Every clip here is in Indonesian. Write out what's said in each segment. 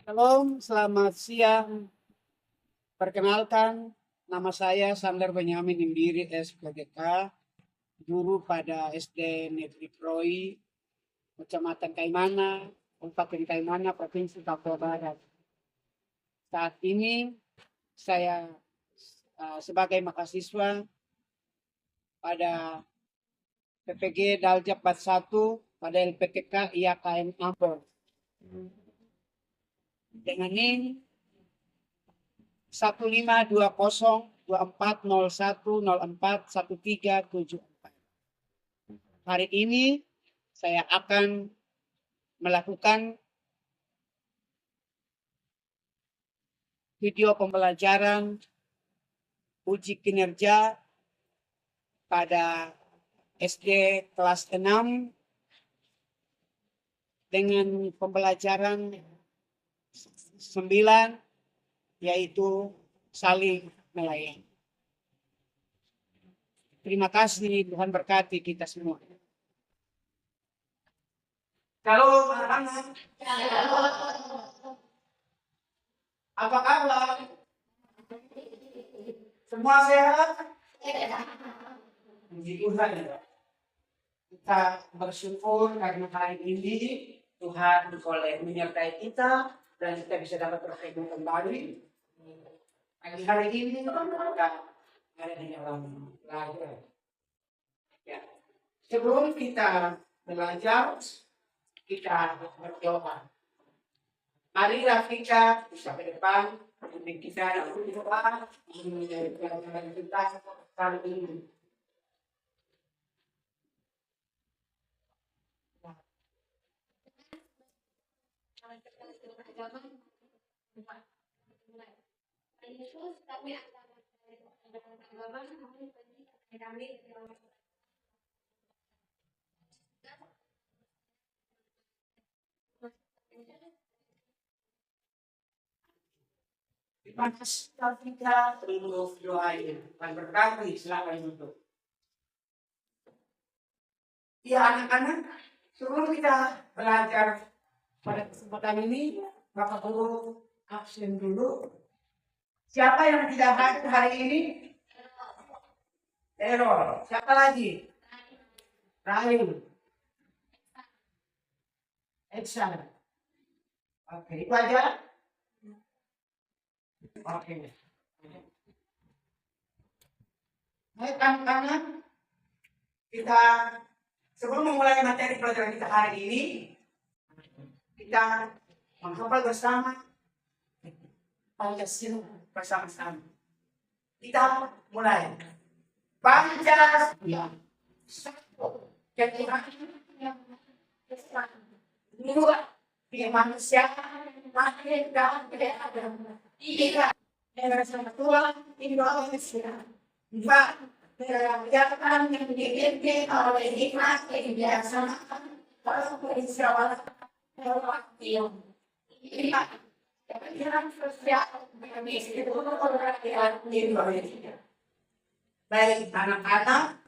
Shalom, selamat siang. Perkenalkan, nama saya Sander Benyamin Imbiri SPDK, guru pada SD Negeri Proi, Kecamatan Kaimana, Kabupaten Kaimana, Provinsi Papua Barat. Saat ini saya sebagai mahasiswa pada PPG Daljab 41 pada LPTK IAKN Ambon. Dengan NIM 15202401041374. Hari ini saya akan melakukan video pembelajaran uji kinerja pada SD kelas 6 dengan pembelajaran 9, yaitu saling melayani. Terima kasih, Tuhan berkati kita semua. Halo anak-anak. Apa kabar? Semua sehat? Puji Tuhan. Kita bersyukur karena hari ini Tuhan boleh menyertai kita dan kita bisa dapat bertemu kembali. Pagi hari ini kita ada di dalam belajar. Ya. Sebelum kita belajar, kita berdoa. Marilah kita bisa ke depan, dan kita berdoa menjadi pelajaran kita kali ini. Terima kasih kita untuk doanya. Dan berkati silakan untuk. Ya anak-anak, sebelum kita belajar pada kesempatan ini, Bapak Guru absen dulu. Siapa yang tidak hadir hari ini? Error. Siapa lagi? Rahim. Eksan. Oke, itu aja. Oke. Baik anak-anak, kita sebelum memulai materi pelajaran kita hari ini, kita menghafal bersama Pancasila bersama-sama. Kita mulai. Pancasila. Satu. Dua. Kemanusiaan, merdeka, keadilan. Tiga. Persatuan Indonesia. Empat. Kerajaan yang dipimpin oleh hikmat kebijaksanaan bermusyawarah mufakat. Lima. Keadilan sosial bagi seluruh rakyat Indonesia. Baik anak-anak,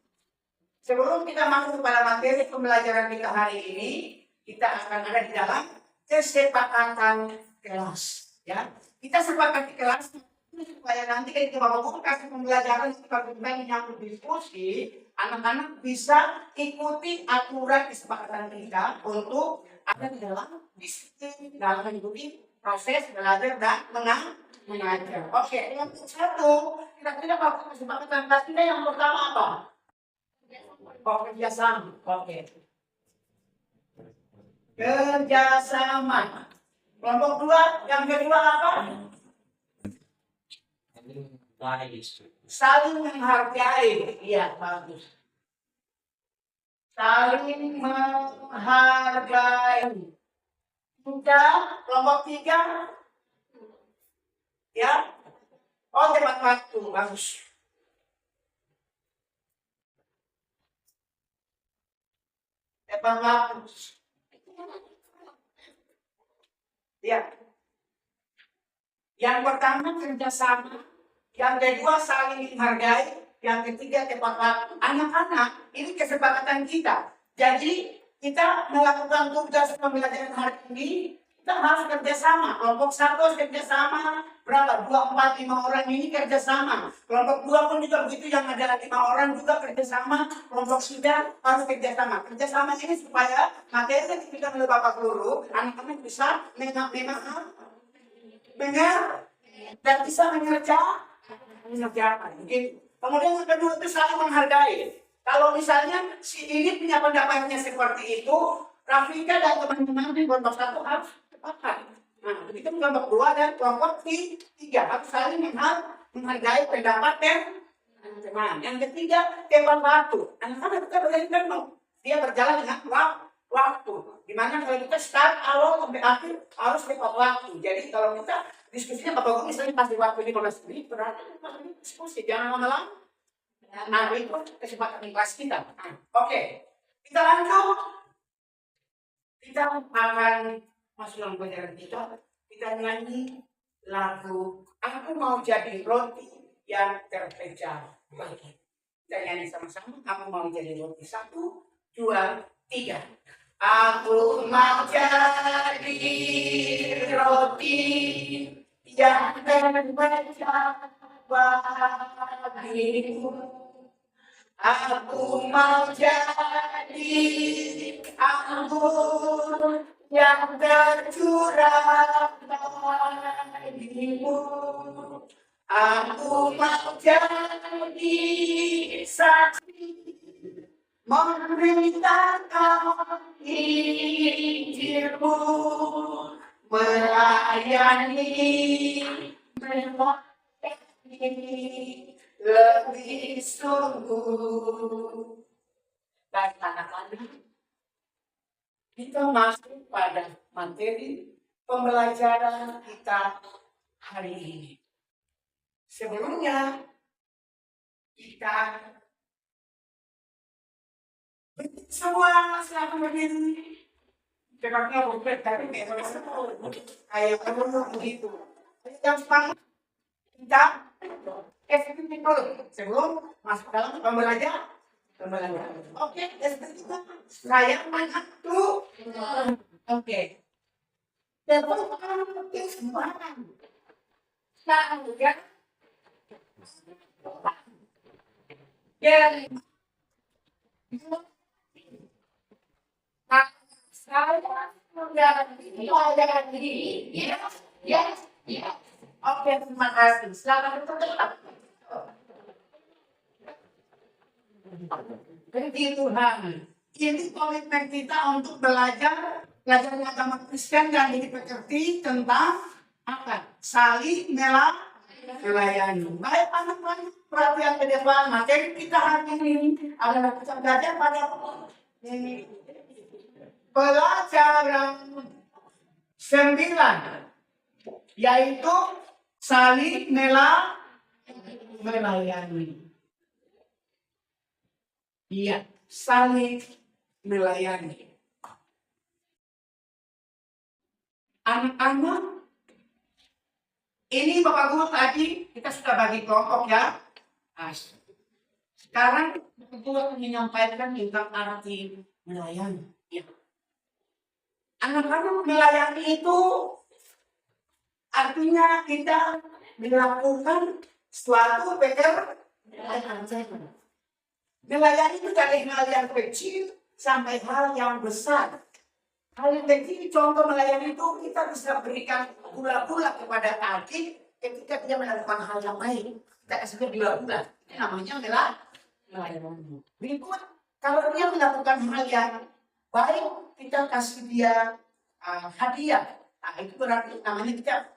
sebelum kita masuk pada materi pembelajaran kita hari ini, kita akan ada di dalam kesepakatan kelas. Ya, kita sepakat di kelas supaya nanti ketika Bapak Guru kasih pembelajaran seperti yang diskusi, anak-anak bisa ikuti aturan kesepakatan kita untuk ada di dalam disiplin dalam mengikuti proses belajar dan mengajar. Oke, yang satu, kira-kira Bapak kesepakatan kelas kita yang pertama apa? Kerjasama. Oke. Kerjasama. Kelompok dua, yang kedua apa? Saling menghargai. Iya, bagus. Saling menghargai. Sudah, kelompok tiga. Ya. Oh, tepat waktu. Bagus. Tepat waktu. Ya. Yang pertama kerjasama, yang kedua saling menghargai, yang ketiga tepat waktu. Anak-anak, ini kesepakatan kita. Jadi kita melakukan tugas pembelajaran hari ini, Kita harus kerjasama. Kelompok 1 harus kerjasama. Berapa? 2, 4, 5 orang ini kerjasama. Kelompok 2 pun juga begitu, yang ada 5 orang juga kerjasama. Kelompok 3 harus kerjasama. Kerjasama ini supaya materi yang kita oleh Bapak Guru, anak-anak bisa mengerjakan dan bisa mengerjakan. Kemudian yang kedua itu saling menghargai. Kalau misalnya si ini punya pendapatnya seperti itu, Rafika dan teman-teman di kelompok 1 harus sepakat. Nah, begitu kelompok 2 dan kelompok 3 harus saling menghargai pendapat teman. Yang ketiga, teman waktu. Anak-anak kita belajar dia berjalan dengan waktu. Dimana kalau kita start awal sampai akhir harus tepat waktu. Jadi kalau kita diskusinya Bapak Guru misalnya pas di waktu 15 menit, berarti 15 menit diskusi, jangan lama-lama. Nah, itu kesempatan kelas kita. Oke. Kita lanjut. Kita akan masuk dalam pelajaran kita. Kita nyanyi lagu Aku Mau Jadi Roti Yang Terpecah Bagi. Kita nyanyi sama-sama. Aku mau jadi roti. 1, 2, 3. Aku mau jadi roti yang terpecah bagimu. Aku mau jadi anggur yang tercurah bagimu. Aku mau jadi saksi memberitakan Injilmu, melayani, lebih sungguh. Dan anak-anak, kita masuk pada materi pembelajaran kita hari ini. Sebelumnya kita semua silahkan berdiri. Dekatnya bukan dari kayak kamu begitu. Yang semangat kita efektif dulu sebelum masuk dalam pembelajaran. Oke, saya mana tuh? Oke. Tepuk tangan semangat. Tangan. Ya. Saya menjadi yes. Oke, terima kasih. Selamat bertemu. Puji Tuhan. Ini komitmen kita untuk belajar agama Kristen dan dimengerti tentang apa? Saling melayani. Baik anak-anak, perhatian ke depan. Materi kita hari ini adalah kita belajar pada pelajaran 9, yaitu saling melayani. Iya, saling melayani. Anak-anak, ini Bapak Guru tadi kita sudah bagi kelompok ya. Sekarang Bapak Guru akan menyampaikan tentang arti melayani. Ya. Anak-anak, melayani itu artinya kita melakukan suatu pekerjaan. Melayani itu dari hal yang kecil sampai hal yang besar. Hal yang kecil, contoh melayani itu kita bisa berikan gula-gula kepada adik ketika dia melakukan hal yang baik. Kita kasih dia gula-gula. Ini namanya melayani. Berikut, kalau dia melakukan hal yang baik, kita kasih dia hadiah. Nah, itu berarti namanya kita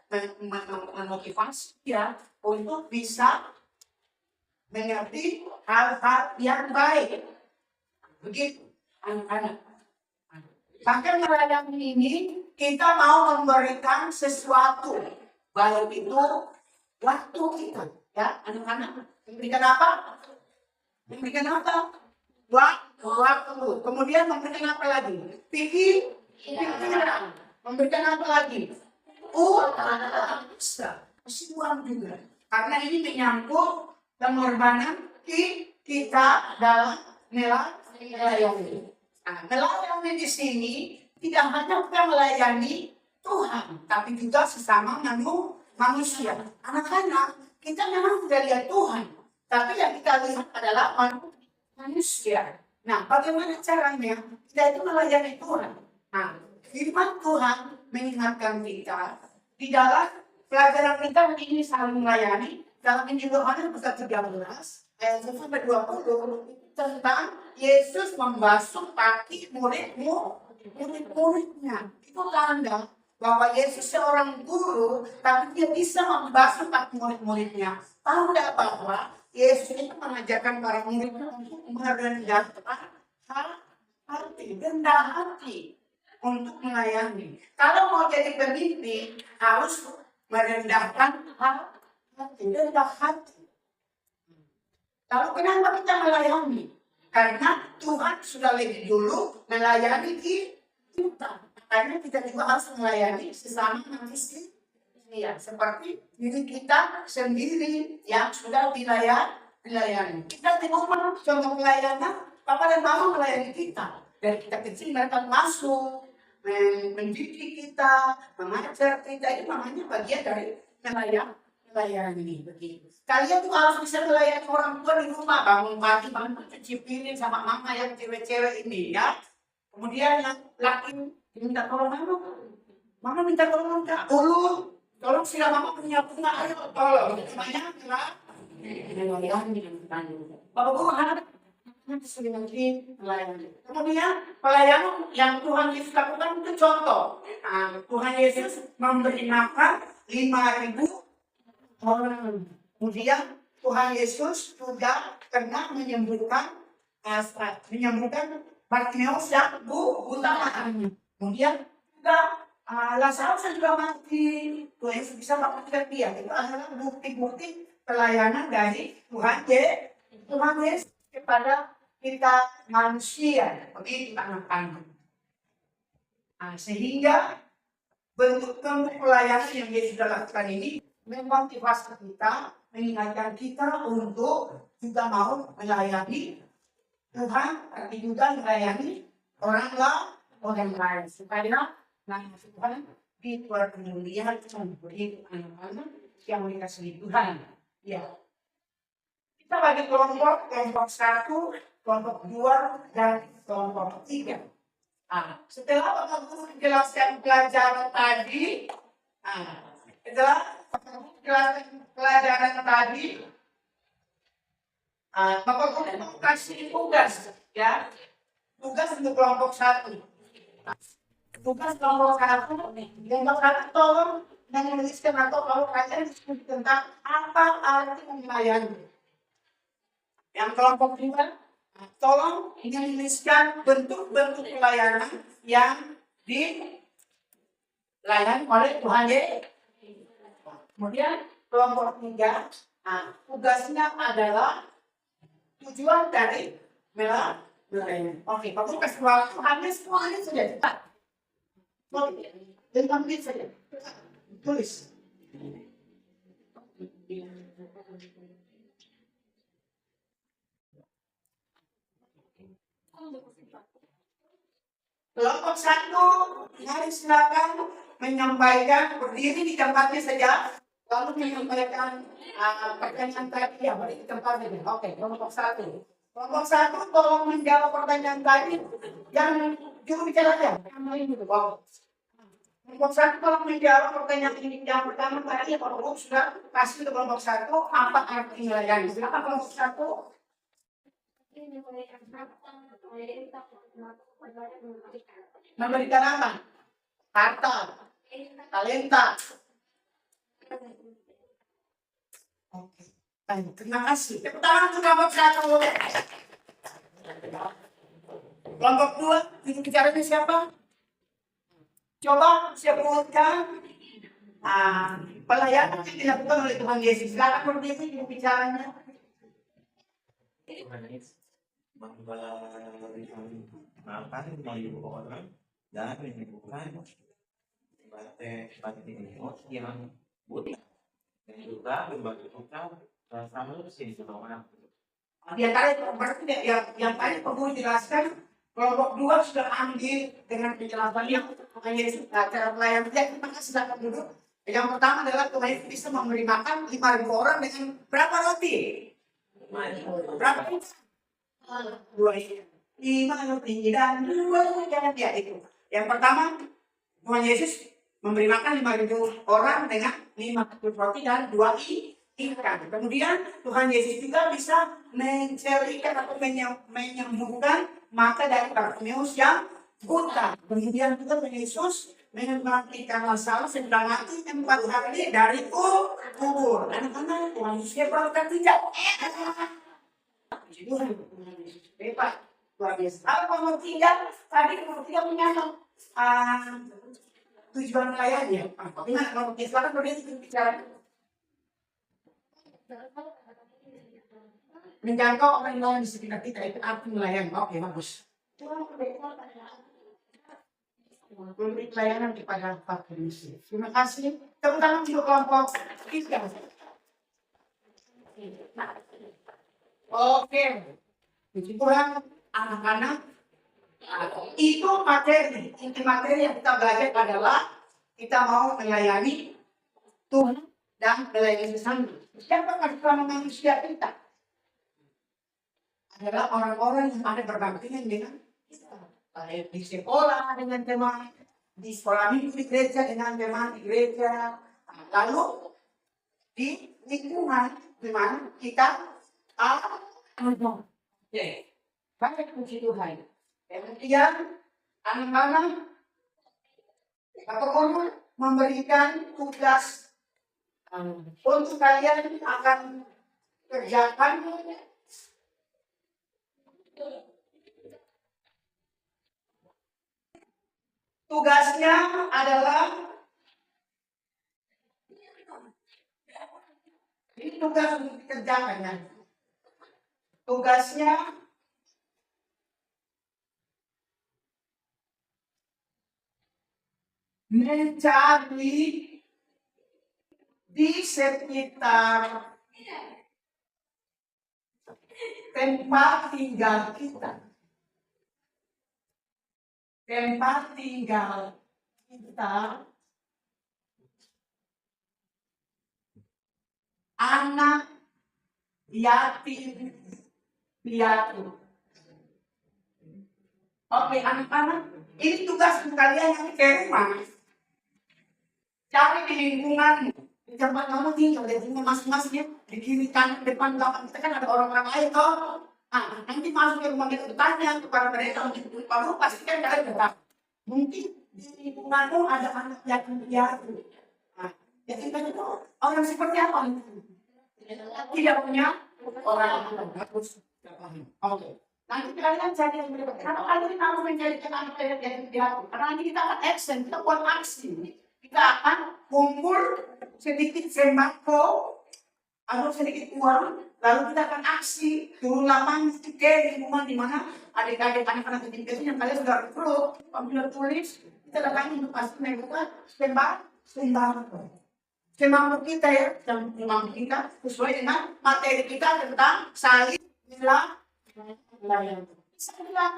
memotivasi dia untuk bisa mengerti hal-hal yang baik. Begitu, anak-anak. Bahkan melayani ini kita mau memberikan sesuatu, baik itu waktu kita, ya anak-anak. Memberikan apa? Memberikan apa? Waktu. Kemudian memberikan apa lagi? Pikiran. Memberikan apa lagi? Kasih uang juga. Karena ini menyangkut pengorbanan kita dalam melayani. Nah, melayani di sini tidak hanya kita melayani Tuhan, tapi juga sesama manusia. Anak-anak, kita memang tidak lihat Tuhan, tapi yang kita lihat adalah manusia. Nah, bagaimana caranya kita itu melayani Tuhan? Nah, firman Tuhan mengingatkan kita di dalam pelajaran kita ini saling melayani dalam Injil Yohanes pasal 13 ayat 1-20 tentang Yesus membasuh kaki murid-muridnya. Itu tanda bahwa Yesus seorang guru, tapi dia bisa membasuh kaki murid-muridnya. Tanda bahwa Yesus itu mengajarkan para muridnya untuk merendahkan hati, rendah hati untuk melayani. Kalau mau jadi pemimpin harus merendahkan hati, rendah hati. Lalu kenapa kita melayani? Karena Tuhan sudah lebih dulu melayani kita. Karena kita juga harus melayani sesama manusia. Ya, seperti diri kita sendiri yang sudah dilayani. Kita di rumah contoh pelayanan, Papa dan Mama melayani kita. Dari kita kecil mereka masuk, mendidik kita, mengajar kita. Itu namanya bagian dari melayani. Begitu. Kalian tuh harus bisa melayani orang tua di rumah, bangun pagi, cuci piring sama mama yang cewek-cewek ini ya. Kemudian yang laki minta tolong mama minta tolong kak, tolong sila mama punya bunga, ayo tolong. Semuanya adalah Bapak Guru harap melayani. Kemudian pelayanan yang Tuhan Yesus lakukan itu contoh. Tuhan Yesus memberi makan 5.000 orang. Kemudian Tuhan Yesus juga pernah menyembuhkan Bartimeus yang buta matanya. Kemudian juga Lazarus juga mati. Tuhan Yesus bisa melakukan dia. Itu adalah bukti-bukti pelayanan dari Tuhan Yesus kepada kita manusia. Begitu anak-anak. Sehingga bentuk-bentuk pelayanan yang Yesus sudah lakukan ini memotivasi kita, mengingatkan kita untuk juga mau melayani Tuhan, tapi juga melayani orang lain supaya nama Tuhan dipermuliakan bagi anak-anak yang dikasihi Tuhan. Ya, kita bagi kelompok 1, kelompok 2, dan kelompok 3. Setelah Bapak Guru menjelaskan pelajaran tadi, Bapak Guru mau kasih tugas, ya. Tugas untuk kelompok 1. Tugas kelompok 1 tolong menuliskan atau kalau kalian diskusi tentang apa arti melayani. Yang kelompok 2, tolong menuliskan bentuk-bentuk pelayanan yang dilayani oleh Tuhan Yesus. Kemudian kelompok 3, tugasnya adalah tujuan dari melayani. Oke, Pak Guru kasih waktu habis semuanya sudah cepat. 5 menit saja. Tulis. Kelompok 1, mari silakan menyampaikan, berdiri di tempatnya saja, lalu menyampaikan pertanyaan tadi ya, berdiri di tempatnya. Oke, kelompok 1. Kelompok 1 tolong menjawab pertanyaan tadi yang juru bicaranya. Kelompok 1 tolong menjawab pertanyaan ini yang pertama tadi. Pak Guru sudah kasih ke kelompok 1 apa arti melayani. Silakan kelompok 1. Memberikan apa? Harta, talenta. Oke, terima kasih. Tepuk tangan untuk kelompok 1. Kelompok 2, ini bicaranya siapa? Coba sebutkan pelayanan yang dilakukan oleh Tuhan Yesus. Silakan berdiri di bicaranya. Makan dari orang dan menyembuhkan batin yang buta dan juga berbagi kita sama sih orang. Di antara itu berarti yang tadi Pak Guru jelaskan Kelompok 2 sudah ambil dengan penjelasan yang Tuhan Yesus cara pelayanan dia. Maka silakan duduk. Yang pertama adalah Tuhan Yesus bisa memberi makan 5.000 orang dengan berapa roti? Berapa roti? 5 roti dan 2 ikan. Ya itu. Yang pertama Tuhan Yesus memberi makan 5.000 orang dengan 5 roti dan 2 ikan. Kemudian Tuhan Yesus juga bisa mencerikan atau menyembuhkan mata dari Bartimeus yang buta. Kemudian juga Tuhan Yesus membangkitkan Lazarus yang sudah mati 4 hari dari kubur. Anak-anak Tuhan Yesus berkata tidak. Tuhan Yesus hebat, luar biasa. Kalau tidak, tadi kalau tidak menyangka tujuan melayani. Ingat kalau kita sekarang berbicara menjangkau orang lain di sekitar kita itu arti melayani. Oke, bagus. Memberi pelayanan kepada Pak Kristi. Terima kasih. Tepuk tangan untuk kelompok 3. Oke. Puji Tuhan, anak-anak. Itu materi. Inti materi yang kita belajar adalah kita mau melayani Tuhan dan melayani sesama. Siapa bersama manusia kita? Adalah orang-orang yang ada berbaktian dengan kita. Di sekolah dengan teman, di sekolah minggu di gereja dengan teman di gereja, lalu di lingkungan di mana kita ada. Baik, puji Tuhan. Kemudian anak-anak perlu memberikan tugas untuk kalian akan kerjakan. Tugasnya adalah ini tugas untuk dikerjakan ya. Tugasnya mencari di sekitar tempat tinggal kita. Tempat tinggal kita, anak yatim piatu. Oke, anak-anak, ini tugas kalian yang ke rumah. Cari di lingkungan, di tempat kamu tinggal, di rumah masing-masing, di kiri kanan depan belakang kita kan ada orang-orang lain toh. Nanti masuk ke rumah kita bertanya kepada mereka untuk kamu pasti kan kalian bertanya. Mungkin di lingkunganmu ada anak yatim piatu. Yatim piatu itu orang seperti apa? Tidak punya orang bagus. Oke. Nanti kalian cari yang berikut. Kalau kalian harus mencarikan anak yatim piatu, karena nanti kita akan action, kita buat aksi. Kita akan kumpul sedikit sembako atau sedikit uang, lalu kita akan aksi turun lapangan ke lingkungan di mana adik-adik anak-anak kecil yang kalian sudah rekrut, ambil tulis, kita datangi untuk pasti mereka sembako. Sembako kita ya, sembako kita sesuai dengan materi kita tentang saling melayani. Bisa Tuhan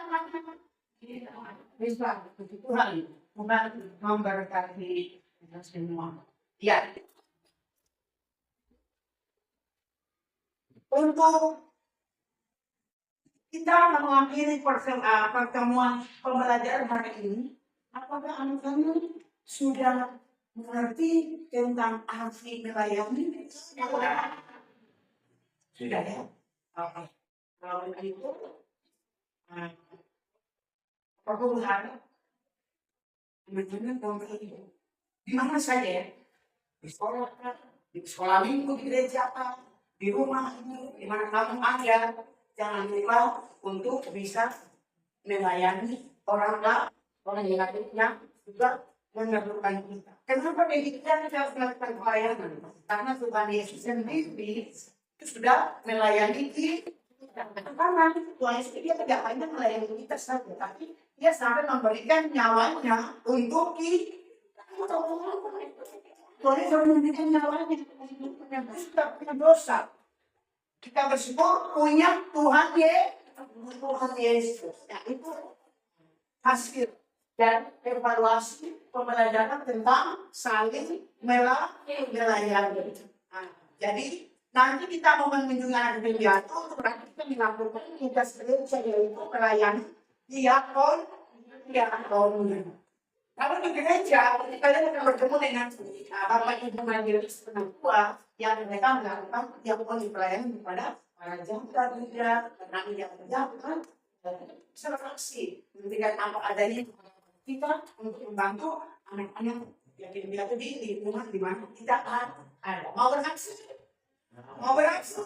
memberkati kita semua. Ya. Untuk kita mengakhiri pertemuan pembelajaran hari ini, apakah anak-anak sudah mengerti tentang arti melayani? Sudah ya? Oke. Kalau itu, perpuluhan teman-teman memberi di mana saja ya? Di sekolah minggu, di gereja apa? Di rumah, di mana kamu ada, jangan lupa untuk bisa melayani orang yang juga memerlukan kita. Kenapa kita harus melakukan pelayanan? Karena Tuhan Yesus sendiri itu sudah melayani kita. Karena Tuhan Yesus dia tidak hanya melayani kita saja, tapi dia sampai memberikan nyawanya untuk kita. Tuhan Yesus memberikan nyawanya untuk kita punya dosa. Kita bersyukur punya Tuhan Yesus. Ya, itu hasil dan evaluasi pembelajaran tentang saling melayani. Nah, jadi nanti kita mau mengunjungi anak pidato, berarti kita melakukan tugas kerja yaitu melayani diakon. Kalau di gereja, kalian akan bertemu dengan bapak ibu majelis penatua yang mereka melakukan diakon pelayanan kepada para jamaah karena yang menjabat seleksi memberikan apa adanya kita untuk membantu anak-anak yang dibiarkan di lingkungan di mana kita ada. Mau beraksi? Mau beraksi?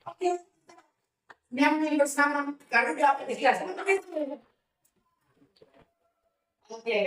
Oke. Yang bersama karena dia apa dia oke.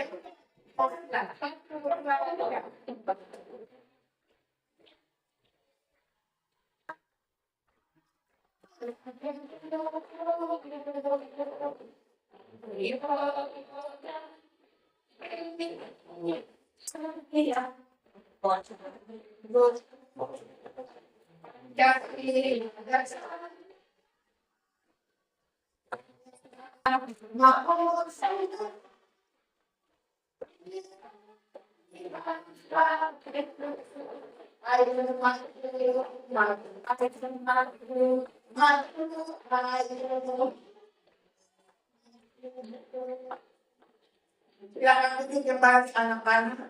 Silakan duduk kembali anak-anak.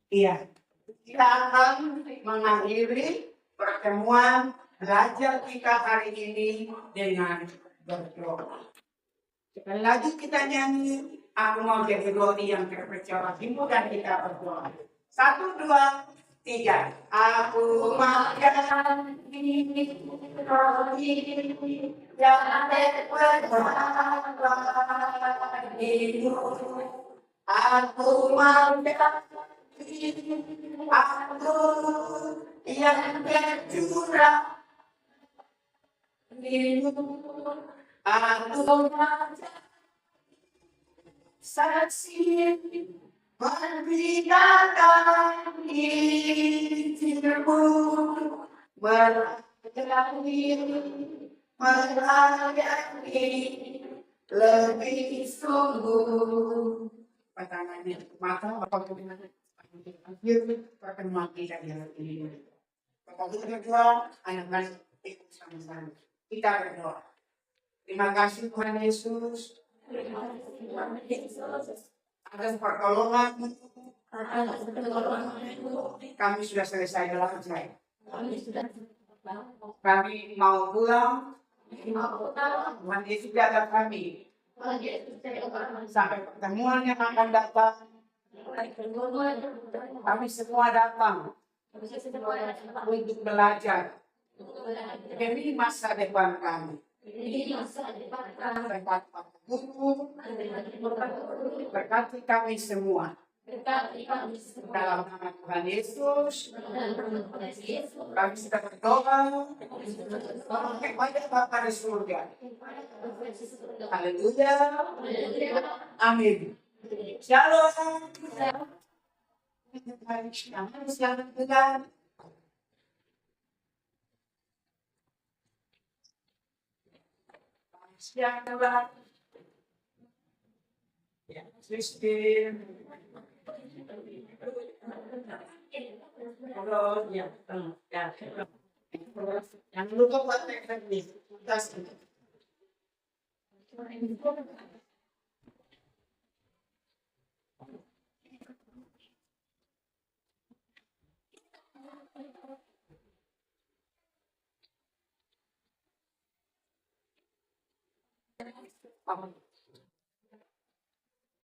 Iya, kita akan mengakhiri pertemuan belajar kita hari ini dengan berdoa. Sekali lagi kita nyanyi, aku mau jadi roti yang terpercaya hatimu dan kita berdoa. 1, 2, 3. Aku mau jadi roti yang terpercaya hatimu. Aku mau jadi aku yang berjurah aku saksi memberikan dirimu melayani lebih sungguh. Pertanyaannya maka apabila akhir pertemuan kita di hari ini. Bapak Ibu berdoa, anak-anak ikut sama-sama. Kita berdoa. Terima kasih Tuhan Yesus. Atas pertolongan kami sudah selesai belajar. Kami mau pulang. Tuhan Yesus jaga kami. Sampai pertemuan yang akan datang. Kami semua datang untuk belajar demi masa depan kami. Berkati kami semua. Dalam nama Tuhan Yesus, kami sudah berdoa kepada Bapa di surga. Haleluya. Amin. Shalom. Shalom Tuhan. Shalom. Sistem. Kalau yang lupa buat teknik tugas.